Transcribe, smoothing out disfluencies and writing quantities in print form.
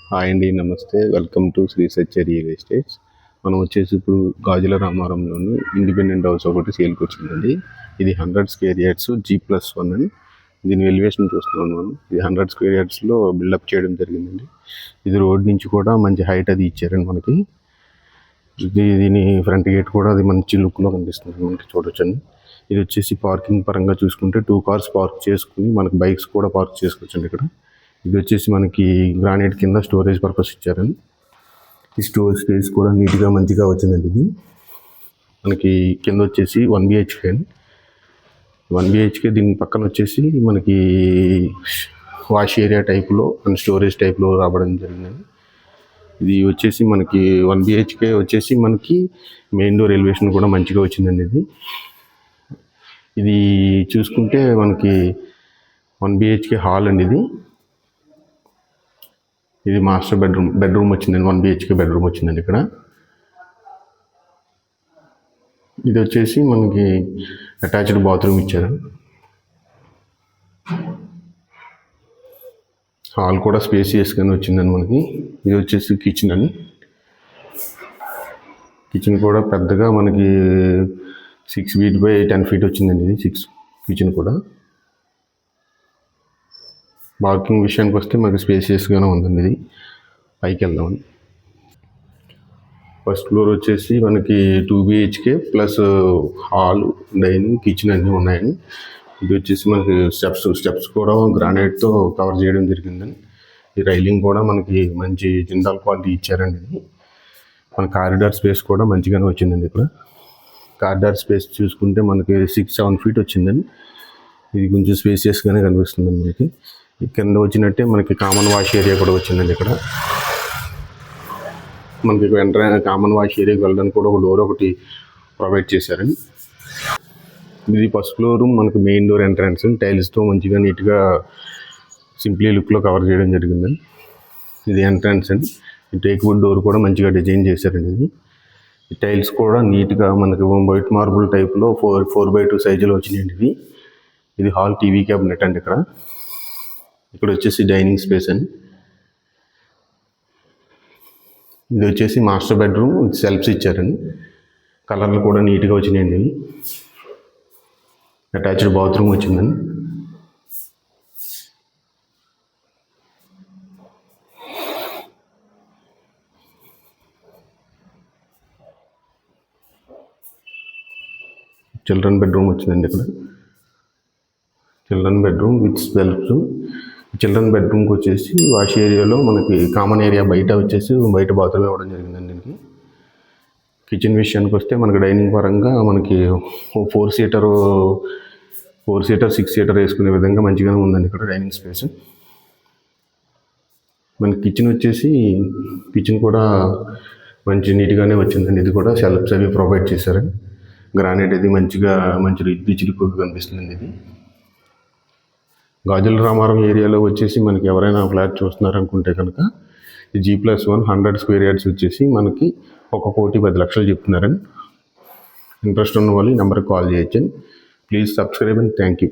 Hi అండి, నమస్తే. Welcome to Shri Satya real estates. మనం వచ్చేసి ఇప్పుడు గాజుల రామారంలోని ఇండిపెండెంట్ హౌస్ ఒకటి సేల్కి వచ్చిందండి. ఇది 100 స్క్వేర్ యార్డ్స్ G+1 అని. దీని ఎలివేషన్ చూస్తున్నాం మనం. ఇది 100 స్క్వేర్ యార్డ్స్లో బిల్డప్ చేయడం జరిగిందండి. ఇది రోడ్ నుంచి కూడా మంచి హైట్ అది ఇచ్చారండి మనకి. దీని ఫ్రంట్ గేట్ కూడా అది మంచి లుక్లో కనిపిస్తుంది మనకి, చూడొచ్చండి. ఇది వచ్చేసి పార్కింగ్ పరంగా చూసుకుంటే 2 కార్స్ పార్క్ చేసుకుని మనకి బైక్స్ కూడా పార్క్ చేసుకోవచ్చండి ఇక్కడ. ఇది వచ్చేసి మనకి గ్రానైట్ కింద స్టోరేజ్ పర్పస్ ఇచ్చారండి. ఈ స్టోరేజ్ స్పేస్ కూడా నీట్గా మంచిగా వచ్చిందండి. ఇది మనకి కింద వచ్చేసి 1 BHK అండి. 1 BHK దీని పక్కన వచ్చేసి మనకి వాష్ ఏరియా టైప్లో అండ్ స్టోరేజ్ టైప్లో రావడం జరిగిందండి. ఇది వచ్చేసి మనకి 1 BHK వచ్చేసి మనకి మెయిన్ డోర్ ఎలివేషన్ కూడా మంచిగా వచ్చిందండి. ఇది చూసుకుంటే మనకి 1 BHK హాల్ అండి. ఇది మాస్టర్ బెడ్రూమ్ వచ్చిందండి. 1 BHK బెడ్రూమ్ వచ్చిందండి ఇక్కడ. ఇది వచ్చేసి మనకి అటాచ్డ్ బాత్రూమ్ ఇచ్చారు. హాల్ కూడా స్పేసియస్గానే వచ్చిందండి మనకి. ఇది వచ్చేసి కిచెన్ అని. కిచెన్ కూడా పెద్దగా మనకి 6 feet by 10 feet వచ్చిందండి. ఇది కిచెన్ కూడా. పార్కింగ్ విషయానికి వస్తే మనకి స్పేసియస్గానే ఉందండి. ఇది పైకి వెళ్దామండి. ఫస్ట్ ఫ్లోర్ వచ్చేసి మనకి 2 BHK plus hall, dining, kitchen అన్నీ ఉన్నాయండి. ఇది వచ్చేసి మనకి స్టెప్స్ కూడా గ్రానైట్తో కవర్ చేయడం జరిగిందండి. ఈ రైలింగ్ కూడా మనకి మంచి జిందాల్ క్వాలిటీ ఇచ్చారండి. ఇది మన కారిడార్ స్పేస్ కూడా మంచిగానే వచ్చిందండి. ఇక్కడ కారిడార్ స్పేస్ చూసుకుంటే మనకి 6-7 feet వచ్చిందండి. ఇది కొంచెం స్పేసియస్గానే కనిపిస్తుందండి మనకి. కింద వచ్చినట్టే మనకి కామన్ వాష్ ఏరియా కూడా వచ్చిందండి. ఇక్కడ మనకి కామన్ వాష్ ఏరియాకి వెళ్ళడానికి కూడా ఒక డోర్ ఒకటి ప్రొవైడ్ చేశారండి. ఇది ఫస్ట్ ఫ్లోర్ మనకి మెయిన్ డోర్ ఎంట్రన్స్ టైల్స్తో మంచిగా నీట్గా సింప్లీ లుక్లో కవర్ చేయడం జరిగిందండి. ఇది ఎంట్రన్స్ అండి. ఈ టేక్ వుడ్ డోర్ కూడా మంచిగా డిజైన్ చేశారండి. ఈ టైల్స్ కూడా నీట్గా మనకి వైట్ మార్బుల్ టైప్లో 4x2 సైజులో వచ్చినాయండి. ఇది హాల్ టీవీ క్యాబినెట్ అండి. ఇక్కడ వచ్చేసి డైనింగ్ స్పేస్ అండి. ఇది వచ్చేసి మాస్టర్ బెడ్రూమ్ విత్ సెల్ఫ్స్ ఇచ్చారండి. కలర్లు కూడా నీట్గా వచ్చినాయండి. అటాచ్డ్ బాత్రూమ్ వచ్చిందండి. చిల్డ్రన్ బెడ్రూమ్ వచ్చిందండి. ఇక్కడ children bedroom with shelves. Children బెడ్రూమ్కి వచ్చేసి వాష్ ఏరియాలో మనకి కామన్ ఏరియా బయట వచ్చేసి బయట బాత్రూమ్ ఇవ్వడం జరిగిందండి. దీనికి కిచెన్ విషయానికి వస్తే మనకి డైనింగ్ పరంగా మనకి 4 seater 6 seater వేసుకునే విధంగా మంచిగానే ఉందండి ఇక్కడ డైనింగ్ స్పేస్. మనకి కిచెన్ కూడా మంచి నీట్గానే వచ్చిందండి. ఇది కూడా సెల్ఫ్స్ అవి ప్రొవైడ్ చేశారండి. గ్రానైట్ అది మంచి రిచ్ లుక్ కనిపిస్తుందండి. ఇది గాజుల రామారం ఏరియాలో వచ్చేసి మనకి ఎవరైనా ఫ్లాట్ చూస్తున్నారనుకుంటే కనుక G+1 100 స్క్వేర్ యార్డ్స్ వచ్చేసి మనకి 1,10,00,000 చెప్తున్నారండి. ఇంట్రెస్ట్ ఉన్న వాళ్ళు ఈ నెంబర్కి కాల్ చేయొచ్చండి. Please subscribe and thank you.